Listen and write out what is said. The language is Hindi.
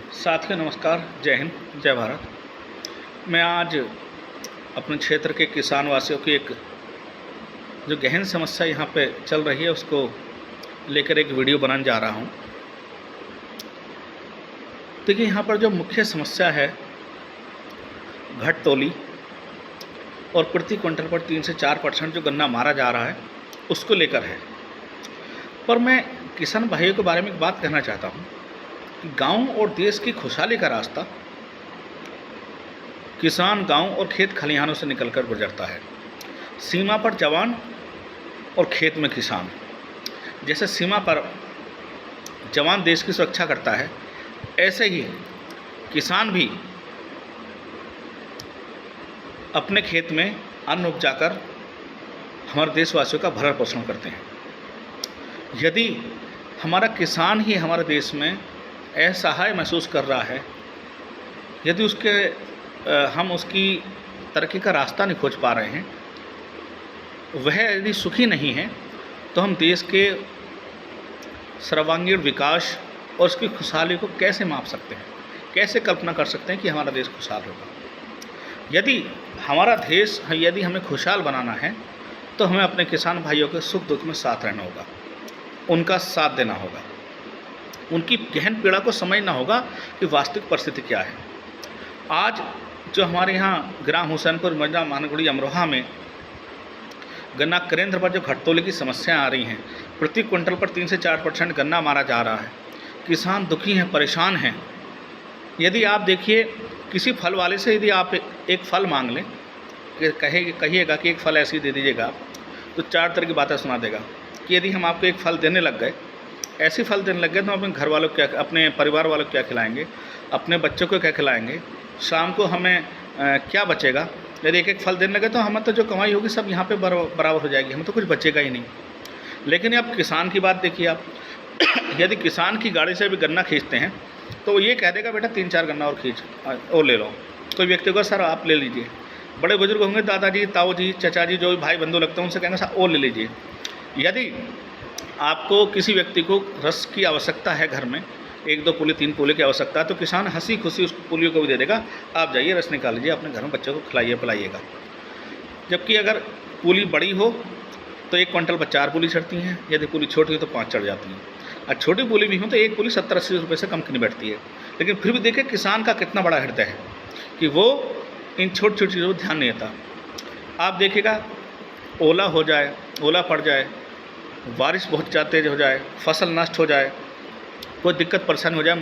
साथियों नमस्कार, जय हिंद, जय भारत। मैं आज अपने क्षेत्र के किसान वासियों की एक जो गहन समस्या यहाँ पे चल रही है उसको लेकर एक वीडियो बनाने जा रहा हूँ। देखिए, यहाँ पर जो मुख्य समस्या है घट तोली और प्रति क्विंटल पर 3 से 4% जो गन्ना मारा जा रहा है उसको लेकर है। पर मैं किसान भाइयों के बारे में एक बात कहना चाहता हूँ कि गांव और देश की खुशहाली का रास्ता किसान गांव और खेत खलिहानों से निकलकर गुजरता है। सीमा पर जवान और खेत में किसान। जैसे सीमा पर जवान देश की सुरक्षा करता है, ऐसे ही किसान भी अपने खेत में अन्न उपजाकर हमारे देशवासियों का भरण पोषण करते हैं। यदि हमारा किसान ही हमारे देश में असहाय महसूस कर रहा है, यदि हम उसकी तरक्की का रास्ता नहीं खोज पा रहे हैं, वह यदि सुखी नहीं है, तो हम देश के सर्वांगीण विकास और उसकी खुशहाली को कैसे माप सकते हैं, कैसे कल्पना कर सकते हैं कि हमारा देश खुशहाल होगा। यदि हमारा देश यदि हमें खुशहाल बनाना है तो हमें अपने किसान भाइयों के सुख दुख में साथ रहना होगा, उनका साथ देना होगा, उनकी गहन पीड़ा को समझना होगा कि वास्तविक परिस्थिति क्या है। आज जो हमारे यहाँ ग्राम हुसैनपुर, मजा, मानगुड़ी, अमरोहा में गन्ना केंद्र पर जो घटतोली की समस्याएं आ रही हैं, प्रति क्विंटल पर 3 से 4% गन्ना मारा जा रहा है, किसान दुखी हैं, परेशान हैं। यदि आप देखिए, किसी फल वाले से यदि आप एक फल मांग लें, कहिएगा कि एक फल ऐसे दे दीजिएगा, तो 4 तरह की बातें सुना देगा कि यदि हम आपको एक फल देने लग गए, ऐसे फल देने लग गए, तो अपने घर वालों को क्या, अपने परिवार वालों को क्या खिलाएंगे, अपने बच्चों को क्या खिलाएंगे, शाम को हमें क्या बचेगा। यदि एक फल देने लगे तो हमें तो जो कमाई होगी सब यहाँ पे बराबर हो जाएगी, हमें तो कुछ बचेगा ही नहीं। लेकिन अब किसान की बात देखिए आप यदि किसान की गाड़ी से भी गन्ना खींचते हैं तो वो ये कह देगा, बेटा 3-4 गन्ना और खींच और ले लो। कोई व्यक्ति को, सर आप ले लीजिए। बड़े बुजुर्ग होंगे, दादाजी, ताऊ जी, चाचा जी, जो भी भाई बंधु लगते हैं, उनसे कहेंगे सर और ले लीजिए। यदि आपको किसी व्यक्ति को रस की आवश्यकता है, घर में 1-2 पूली 3 पूली की आवश्यकता है, तो किसान हंसी खुशी उस पूलियों को भी दे देगा, आप जाइए रस निकाल लीजिए, अपने घर में बच्चों को खिलाइए पिलाइएगा। जबकि अगर पूली बड़ी हो तो 1 क्विंटल पर 4 पूली चढ़ती हैं, यदि पूली छोटी हो तो 5 चढ़ जाती हैं। और छोटी पूली भी हो तो एक पूली 70-80 रुपये से कम की नहीं बैठती है। लेकिन फिर भी देखिए किसान का कितना बड़ा हृदय है कि वो इन छोटी छोटी चीज़ों पर ध्यान नहीं देता। आप देखिएगा, ओला हो जाए, ओला पड़ जाए, बारिश बहुत ज़्यादा तेज़ हो जाए, फसल नष्ट हो जाए, कोई दिक्कत परेशानी हो जाए,